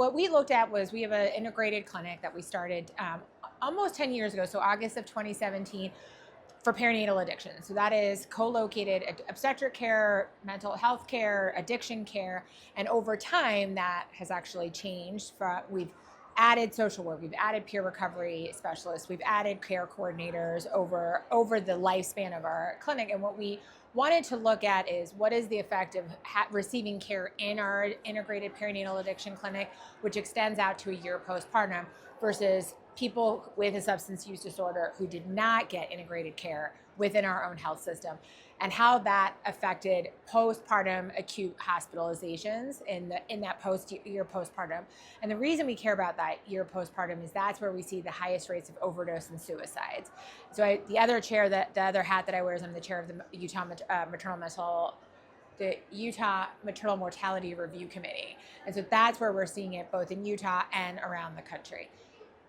what we looked at was we have an integrated clinic that we started almost 10 years ago, so August of 2017, for perinatal addiction. So that is co-located obstetric care, mental health care, addiction care, and over time that has actually changed. We've added social work, we've added peer recovery specialists, we've added care coordinators over the lifespan of our clinic. And what we wanted to look at is what is the effect of receiving care in our integrated perinatal addiction clinic, which extends out to a year postpartum, versus people with a substance use disorder who did not get integrated care within our own health system, and how that affected postpartum acute hospitalizations in that year postpartum. And the reason we care about that year postpartum is that's where we see the highest rates of overdose and suicides. So the other hat that I wear is I'm the chair of the Utah Maternal Mortality Review Committee. And so that's where we're seeing it both in Utah and around the country.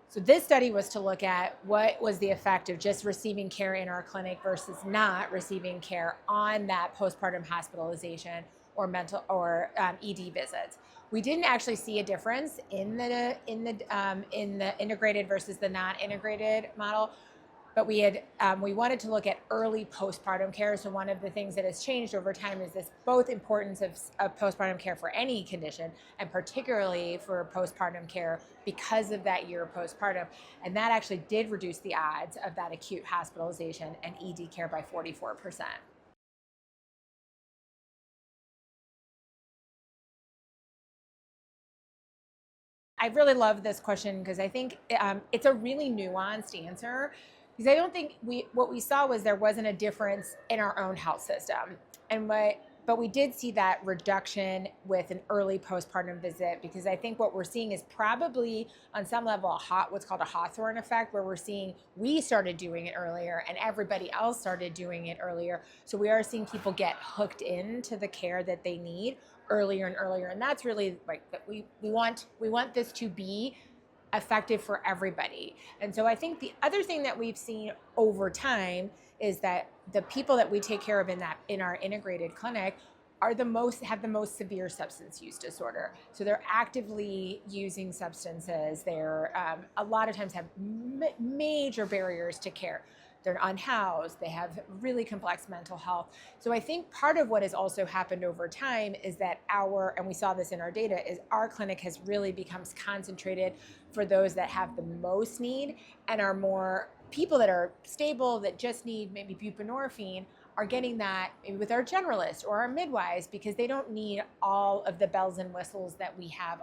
So this study was to look at what was the effect of just receiving care in our clinic versus not receiving care on that postpartum hospitalization or ED visits. We didn't actually see a difference in the integrated versus the non-integrated model, but we wanted to look at early postpartum care. So one of the things that has changed over time is this both importance of postpartum care for any condition, and particularly for postpartum care because of that year postpartum. And that actually did reduce the odds of that acute hospitalization and ED care by 44%. I really love this question because I think it's a really nuanced answer. Because I don't think what we saw was there wasn't a difference in our own health system, but we did see that reduction with an early postpartum visit, because I think what we're seeing is probably on some level what's called a Hawthorne effect, where we started doing it earlier and everybody else started doing it earlier. So we are seeing people get hooked into the care that they need earlier and earlier, and that's really like that we want this to be effective for everybody. And so I think the other thing that we've seen over time is that the people that we take care of in our integrated clinic have the most severe substance use disorder. So they're actively using substances. They're a lot of times have major barriers to care. They're unhoused, they have really complex mental health. So I think part of what has also happened over time is that and we saw this in our data, is our clinic has really become concentrated for those that have the most need, and are more people that are stable, that just need maybe buprenorphine, are getting that maybe with our generalists or our midwives, because they don't need all of the bells and whistles that we have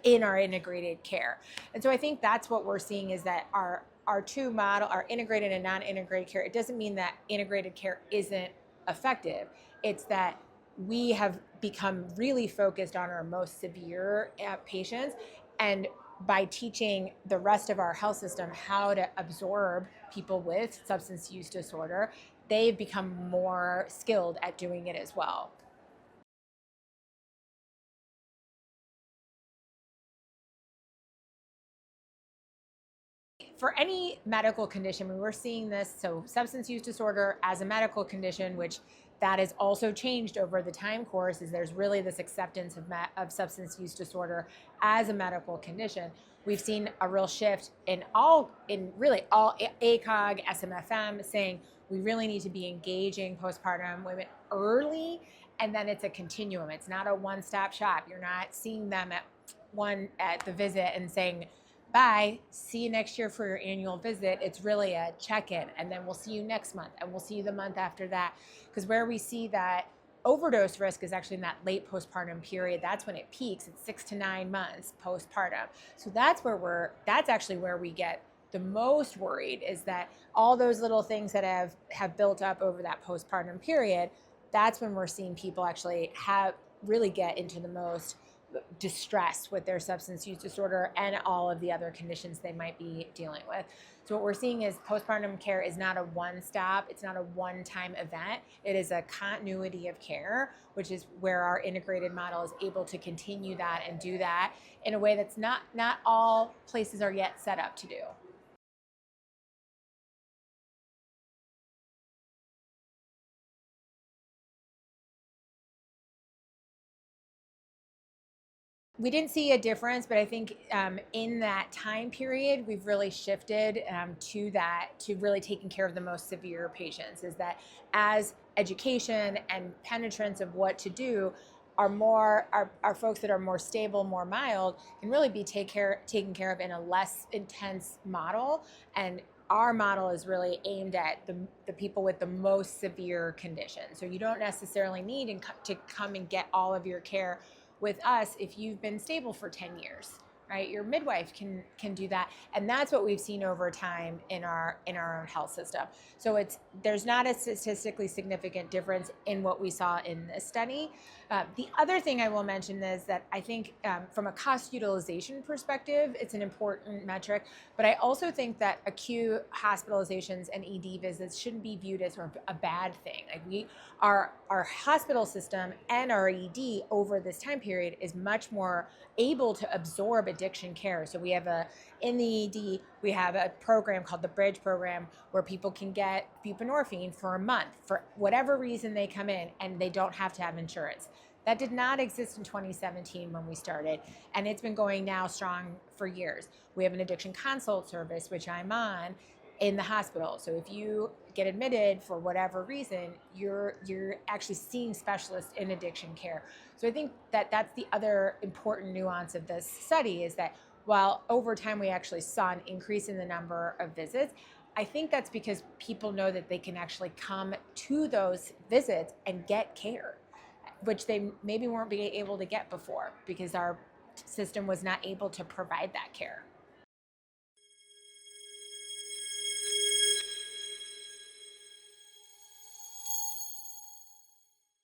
in our integrated care. And so I think that's what we're seeing, is that our two model, our integrated and non-integrated care, it doesn't mean that integrated care isn't effective. It's that we have become really focused on our most severe patients, and by teaching the rest of our health system how to absorb people with substance use disorder, they've become more skilled at doing it as well. For any medical condition, we're seeing this, so substance use disorder as a medical condition, which that has also changed over the time course, is there's really this acceptance of substance use disorder as a medical condition. We've seen a real shift in really all ACOG, SMFM, saying we really need to be engaging postpartum women early, and then it's a continuum. It's not a one-stop shop. You're not seeing them at the visit and saying, bye, see you next year for your annual visit. It's really a check-in, and then we'll see you next month, and we'll see you the month after that. Because where we see that overdose risk is actually in that late postpartum period. That's when it peaks. It's 6 to 9 months postpartum. So that's actually where we get the most worried, is that all those little things that have built up over that postpartum period, that's when we're seeing people actually really get into the most distress with their substance use disorder and all of the other conditions they might be dealing with. So what we're seeing is postpartum care is not a one-stop, it's not a one-time event. It is a continuity of care, which is where our integrated model is able to continue that and do that in a way that's not all places are yet set up to do. we didn't see a difference, but I think in that time period, we've really shifted to really taking care of the most severe patients. Is that as education and penetrance of what to do are folks that are more stable, more mild, can really be taken care of in a less intense model. And our model is really aimed at the people with the most severe conditions. So you don't necessarily need to come and get all of your care with us if you've been stable for 10 years, right? Your midwife can do that. And that's what we've seen over time in our own health system. So there's not a statistically significant difference in what we saw in this study. The other thing I will mention is that I think from a cost utilization perspective, it's an important metric, but I also think that acute hospitalizations and ED visits shouldn't be viewed as a bad thing. Like our hospital system and our ED over this time period is much more able to absorb addiction care. So in the ED, we have a program called the Bridge program where people can get buprenorphine for a month for whatever reason they come in, and they don't have to have insurance. That did not exist in 2017 when we started, and it's been going now strong for years. We have an addiction consult service, which I'm on, in the hospital. So if you get admitted for whatever reason, you're actually seeing specialists in addiction care. So I think that that's the other important nuance of this study, is that while over time we actually saw an increase in the number of visits, I think that's because people know that they can actually come to those visits and get care, which they maybe weren't being able to get before because our system was not able to provide that care.